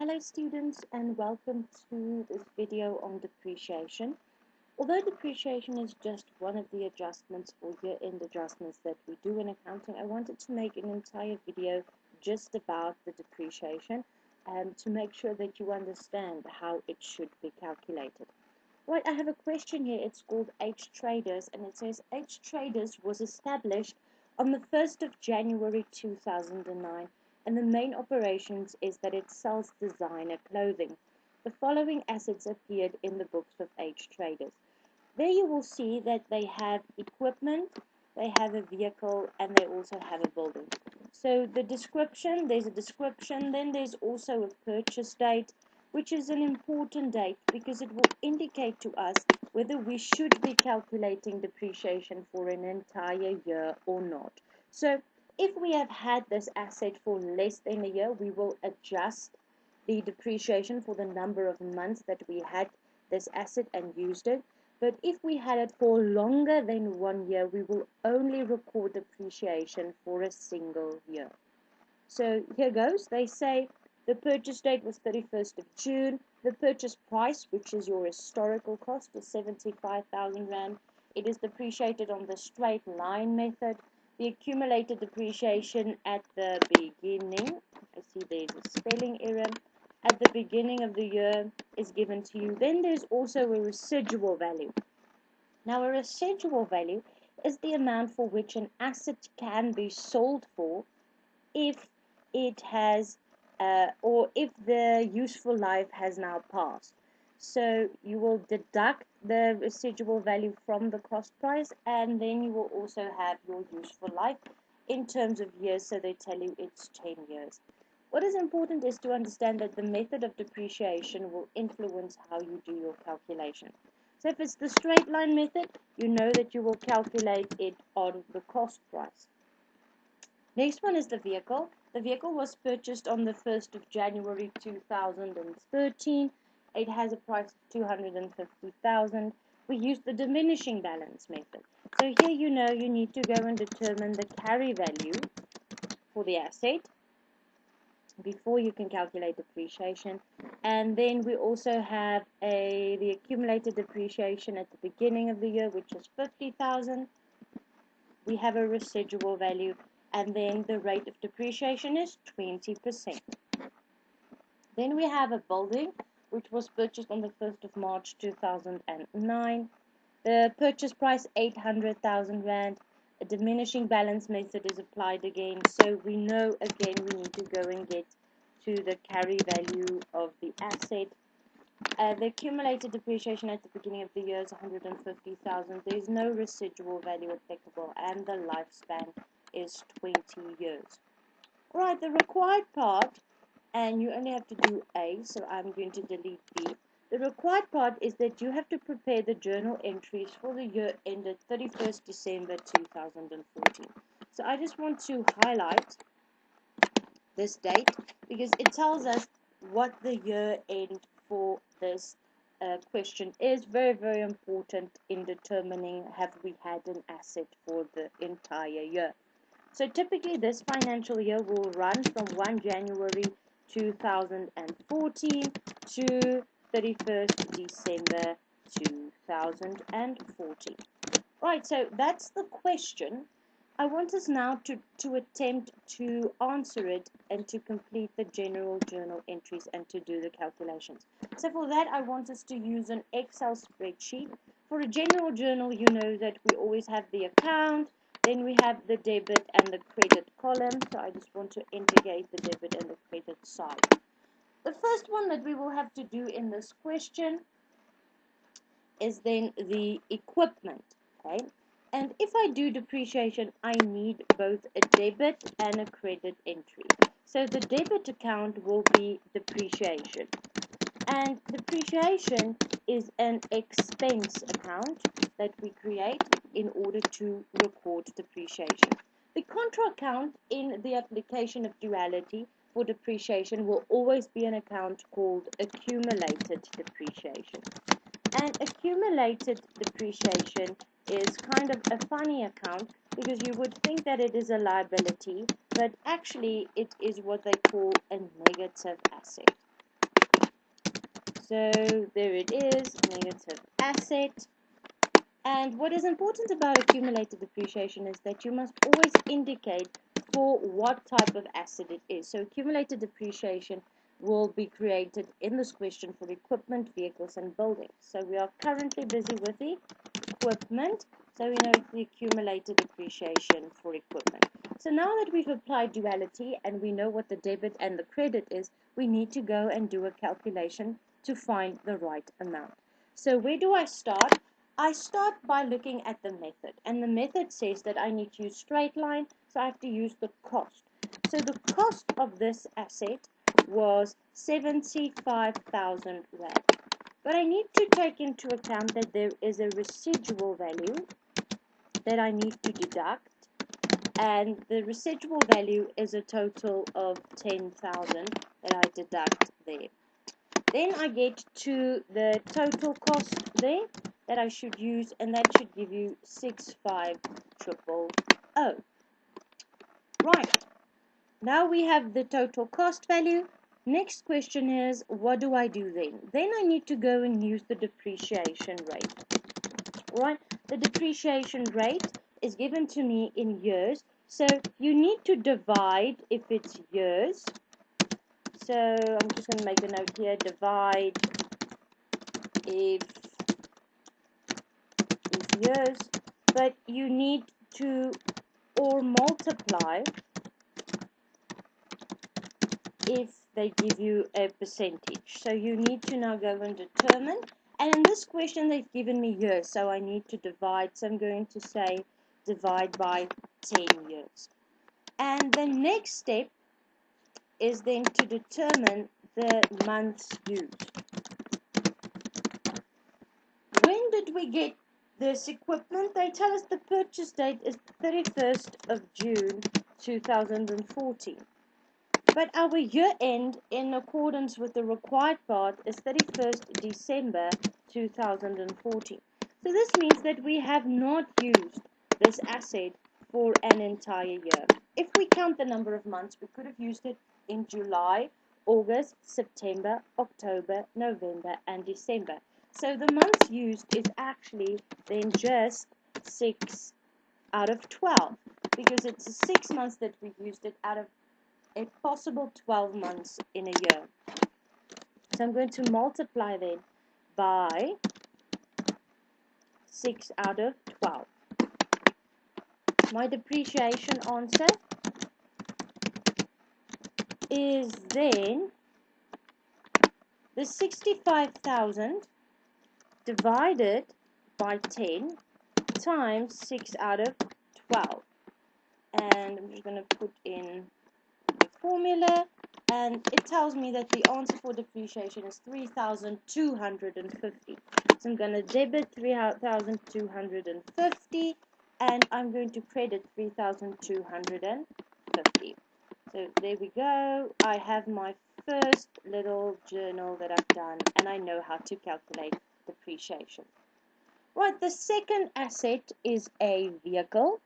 Hello students and welcome to this video on depreciation. Although depreciation is just one of the adjustments or year-end adjustments that we do in accounting, I wanted to make an entire video just about the depreciation to make sure that you understand how it should be calculated. Right, I have a question here. It's called H Traders and it says H Traders was established on the 1st of January 2009 and the main operations is that it sells designer clothing. The following assets appeared in the books of H Traders. There you will see that they have equipment, they have a vehicle, and they also have a building. So the description, there's a description, then there's also a purchase date, which is an important date because it will indicate to us whether we should be calculating depreciation for an entire year or not. So if we have had this asset for less than a year, we will adjust the depreciation for the number of months that we had this asset and used it. But if we had it for longer than 1 year, we will only record depreciation for a single year. So here goes. They say the purchase date was 31st of June. The purchase price, which is your historical cost, is 75,000 Rand. It is depreciated on the straight line method. The accumulated depreciation at the beginning, I see there's a spelling error, at the beginning of the year is given to you. Then there's also a residual value. Now, a residual value is the amount for which an asset can be sold for if it has or if the useful life has now passed. So you will deduct the residual value from the cost price and then you will also have your useful life in terms of years, so they tell you it's 10 years. What is important is to understand that the method of depreciation will influence how you do your calculation. So if it's the straight line method, you know that you will calculate it on the cost price. Next one is the vehicle. The vehicle was purchased on the 1st of January 2013. It has a price of 250,000. We use the diminishing balance method. So here you know you need to go and determine the carry value for the asset before you can calculate depreciation. And then we also have the accumulated depreciation at the beginning of the year, which is 50,000. We have a residual value, and then the rate of depreciation is 20%. Then we have a building which was purchased on the 1st of March 2009. The purchase price 800,000 Rand. A diminishing balance method is applied again, so we know again we need to go and get to the carry value of the asset. The accumulated depreciation at the beginning of the year is 150,000. There is no residual value applicable, and the lifespan is 20 years. Right, the required part, and you only have to do A, so I'm going to delete B. The required part is that you have to prepare the journal entries for the year ended 31st December 2014. So I just want to highlight this date because it tells us what the year end for this question is. Very, very important in determining have we had an asset for the entire year. So typically this financial year will run from 1 January 2014 to 31st December 2014. Right, so that's the question. I want us now to attempt to answer it and to complete the general journal entries and to do the calculations. So for that, I want us to use an Excel spreadsheet. For a general journal, you know that we always have the account, then we have the debit and the credit column. So I just want to indicate the debit and the credit side. The first one that we will have to do in this question is then the equipment, okay? And if I do depreciation, I need both a debit and a credit entry. So the debit account will be depreciation. And depreciation is an expense account that we create in order to record depreciation. The contra account in the application of duality for depreciation will always be an account called accumulated depreciation. And accumulated depreciation is kind of a funny account because you would think that it is a liability, but actually it is what they call a negative asset. So there it is, negative asset. And what is important about accumulated depreciation is that you must always indicate for what type of asset it is. So accumulated depreciation will be created in this question for equipment, vehicles, and buildings. So we are currently busy with the equipment. So we know it's the accumulated depreciation for equipment. So now that we've applied duality and we know what the debit and the credit is, we need to go and do a calculation to find the right amount. So where do I start? I start by looking at the method, and the method says that I need to use straight line, so I have to use the cost. So the cost of this asset was 75,000 Rand. But I need to take into account that there is a residual value that I need to deduct, and the residual value is a total of 10,000 that I deduct there. Then I get to the total cost there that I should use, and that should give you 65,000. Right, now we have the total cost value. Next question is, what do I do then? Then I need to go and use the depreciation rate. Right, the depreciation rate is given to me in years, so you need to divide if it's years. So I'm just going to make a note here, divide if years, but you need to, or multiply if they give you a percentage. So you need to now go and determine, and in this question they've given me years, so I need to divide, so I'm going to say divide by 10 years. And the next step is then to determine the months used. When did we get this equipment? They tell us the purchase date is 31st of June 2014. But our year end, in accordance with the required part, is 31st December 2014. So this means that we have not used this asset for an entire year. If we count the number of months, we could have used it in July, August, September, October, November, and December. So the months used is actually then just 6 out of 12, because it's 6 months that we've used it out of a possible 12 months in a year. So I'm going to multiply then by 6 out of 12. My depreciation answer is then the 65,000 divided by 10 times 6 out of 12. And I'm just going to put in the formula, and it tells me that the answer for depreciation is 3,250. So I'm going to debit 3,250, and I'm going to credit 3,250. So there we go. I have my first little journal that I've done, and I know how to calculate depreciation. Right, the second asset is a vehicle.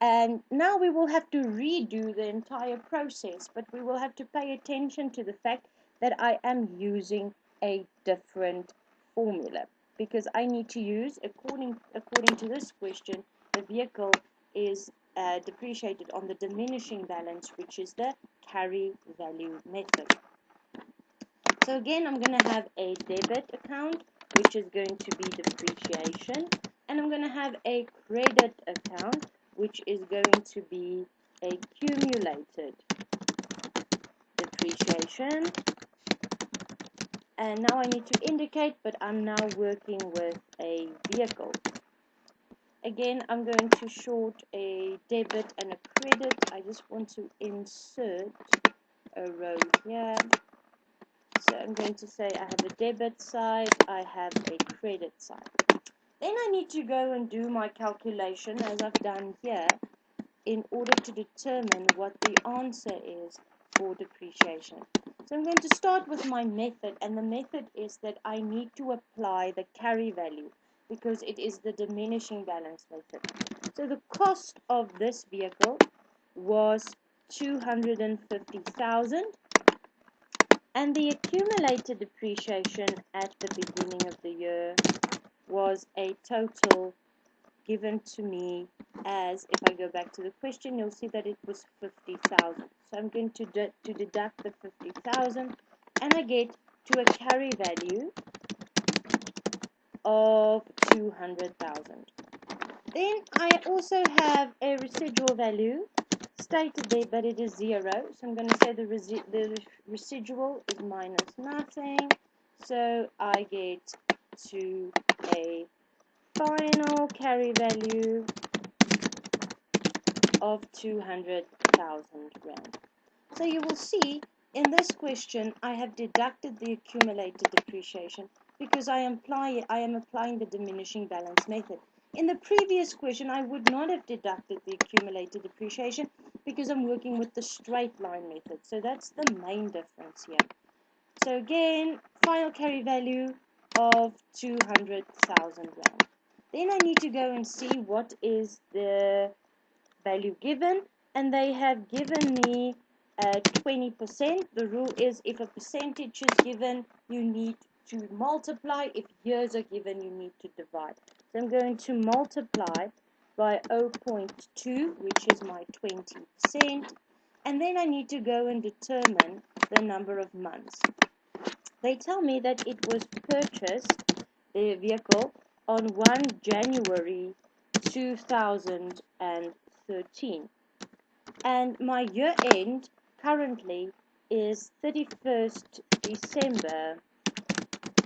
And now we will have to redo the entire process, but we will have to pay attention to the fact that I am using a different formula, because I need to use, according to this question, the vehicle is depreciated on the diminishing balance, which is the carry value method. So again, I'm going to have a debit account, which is going to be depreciation, and I'm going to have a credit account, which is going to be accumulated depreciation. And now I need to indicate, but I'm now working with a vehicle. Again, I'm going to short a debit and a credit. I just want to insert a row here. So I'm going to say I have a debit side, I have a credit side. Then I need to go and do my calculation, as I've done here, in order to determine what the answer is for depreciation. So I'm going to start with my method, and the method is that I need to apply the carry value, because it is the diminishing balance method. So the cost of this vehicle was 250,000, And the accumulated depreciation at the beginning of the year was a total given to me as, if I go back to the question, you'll see that it was 50,000. So I'm going to deduct the 50,000, and I get to a carry value of 200,000. Then I also have a residual value stated there, but it is 0. So I'm going to say the residual is minus nothing. So I get to a final carry value of 200,000 rand. So you will see in this question I have deducted the accumulated depreciation because I am applying the diminishing balance method. In the previous question I would not have deducted the accumulated depreciation because I'm working with the straight line method. So that's the main difference here. So again, final carry value of 200,000 rand. Then I need to go and see what is the value given, and they have given me 20%. The rule is if a percentage is given, you need to multiply. If years are given, you need to divide. So I'm going to multiply by 0.2, which is my 20%, and then I need to go and determine the number of months. They tell me that it was purchased, the vehicle, on 1 January 2013. And my year end currently is 31st December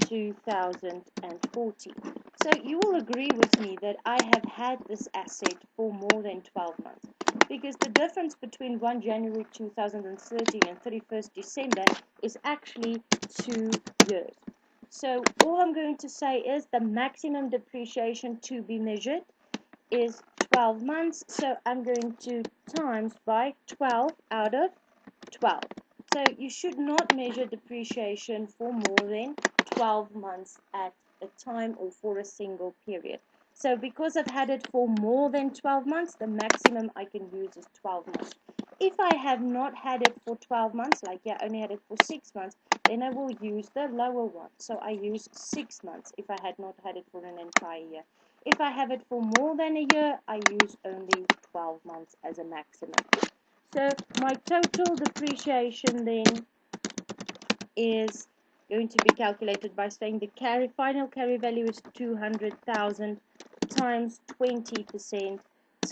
2014. So you will agree with me that I have had this asset for more than 12 months, because the difference between 1 January 2013 and 31st December is actually 2 years. So all I'm going to say is the maximum depreciation to be measured is 12 months. So I'm going to times by 12 out of 12. So you should not measure depreciation for more than 12 months at a time or for a single period. So because I've had it for more than 12 months, the maximum I can use is 12 months. If I have not had it for 12 months, like only had it for 6 months, then I will use the lower one. So I use 6 months if I had not had it for an entire year. If I have it for more than a year, I use only 12 months as a maximum. So my total depreciation then is going to be calculated by saying the final carry value is 200,000 times 20%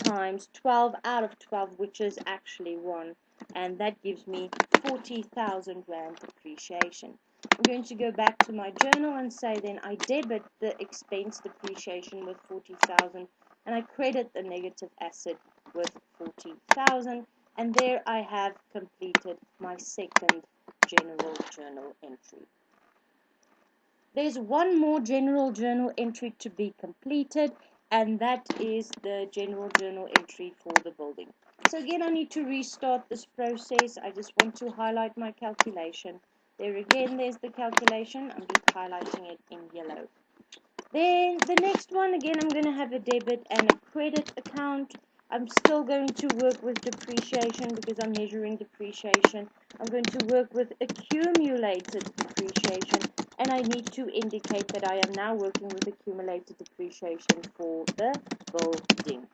times 12 out of 12, which is actually 1. And that gives me 40,000 rand depreciation. I'm going to go back to my journal and say then I debit the expense depreciation with 40,000 and I credit the negative asset with 40,000. And there I have completed my second general journal entry. There's one more general journal entry to be completed, and that is the general journal entry for the building. So again, I need to restart this process. I just want to highlight my calculation. There again, there's the calculation. I'm just highlighting it in yellow. Then the next one, again, I'm going to have a debit and a credit account. I'm still going to work with depreciation because I'm measuring depreciation. I'm going to work with accumulated depreciation, and I need to indicate that I am now working with accumulated depreciation for the building.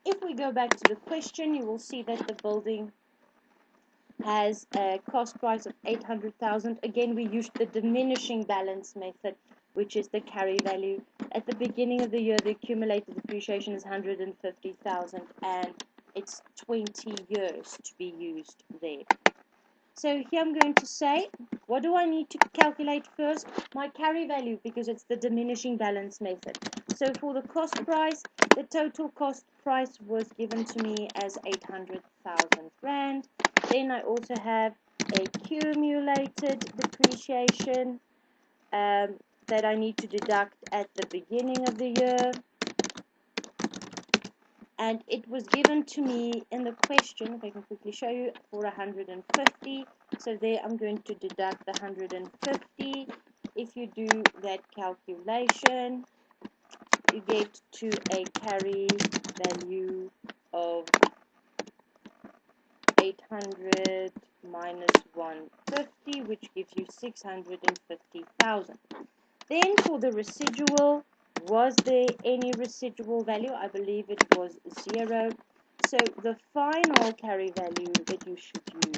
If we go back to the question, you will see that the building has a cost price of 800,000. Again, we used the diminishing balance method, which is the carry value. At the beginning of the year, the accumulated depreciation is 150,000, and it's 20 years to be used there. So here I'm going to say, what do I need to calculate first? My carry value, because it's the diminishing balance method. So for the cost price, the total cost price was given to me as 800,000 rand. Then I also have accumulated depreciation that I need to deduct at the beginning of the year. And it was given to me in the question, if I can quickly show you, for 150. So there I'm going to deduct the 150. If you do that calculation, you get to a carry value of 800 minus 150. 50, which gives you 650,000. Then for the residual, was there any residual value? I believe it was 0. So the final carry value that you should use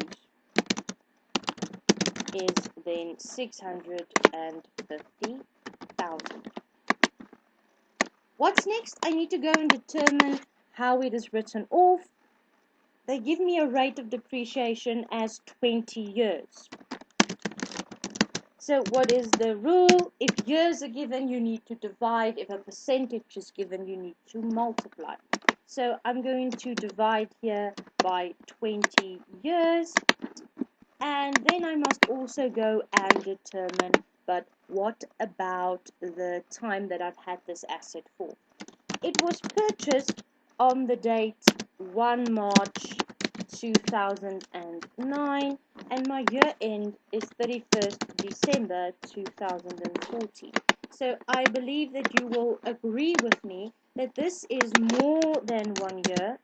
is then 650,000. What's next? I need to go and determine how it is written off. They give me a rate of depreciation as 20 years. So what is the rule? If years are given, you need to divide. If a percentage is given, you need to multiply. So I'm going to divide here by 20 years. And then I must also go and determine, but what about the time that I've had this asset for? It was purchased on the date 1 March 2009, and my year end is 31st December 2014. So I believe that you will agree with me that this is more than 1 year.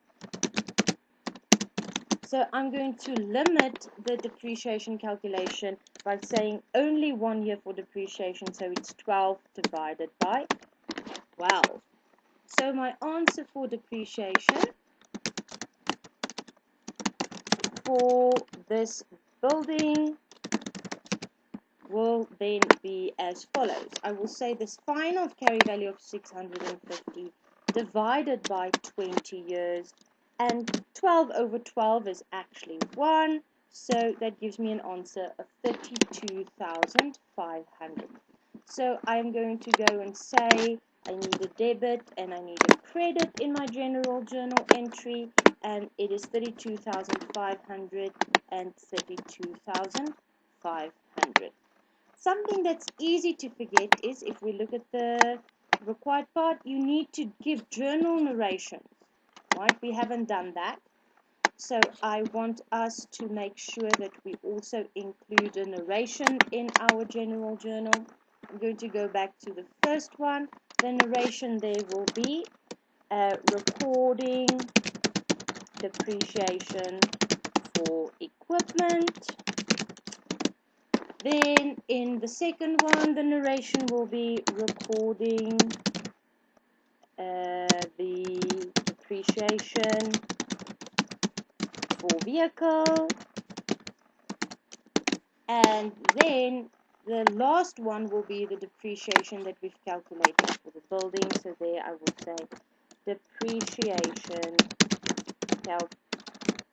So I'm going to limit the depreciation calculation by saying only 1 year for depreciation, so it's 12 divided by 12. So my answer for depreciation for this building will then be as follows. I will say this final carry value of 650 divided by 20 years, and 12 over 12 is actually 1, so that gives me an answer of 32,500. So I'm going to go and say I need a debit and I need a credit in my general journal entry, and it is 32,500 and 32,500. Something that's easy to forget is if we look at the required part, you need to give journal narrations, right? We haven't done that. So I want us to make sure that we also include a narration in our general journal. I'm going to go back to the first one. The narration there will be recording depreciation for equipment. Then in the second one, the narration will be recording the depreciation for vehicle. And then the last one will be the depreciation that we've calculated for the building. So there I will say depreciation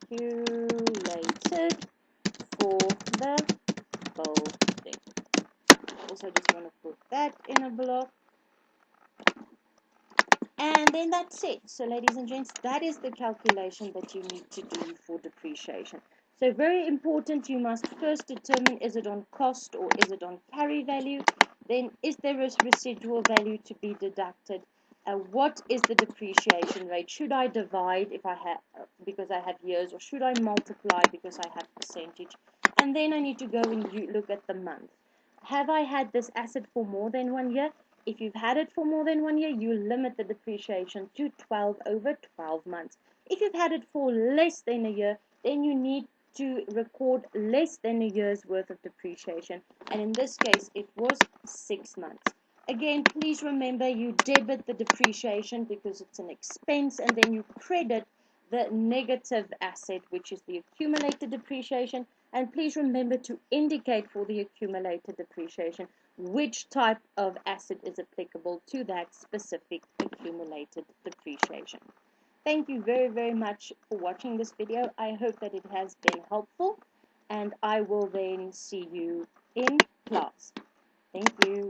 calculated for the building. Also just want to put that in a block. And then that's it. So ladies and gents, that is the calculation that you need to do for depreciation. So very important, you must first determine, is it on cost or is it on carry value? Then is there a residual value to be deducted? What is the depreciation rate? Should I divide if I have because I have years, or should I multiply because I have percentage? And then I need to go and look at the month. Have I had this asset for more than 1 year? If you've had it for more than 1 year, you limit the depreciation to 12 over 12 months. If you've had it for less than a year, then you need to record less than a year's worth of depreciation. And in this case, it was 6 months. Again, please remember you debit the depreciation because it's an expense, and then you credit the negative asset, which is the accumulated depreciation. And please remember to indicate for the accumulated depreciation which type of asset is applicable to that specific accumulated depreciation. Thank you very, very much for watching this video. I hope that it has been helpful, and I will then see you in class. Thank you.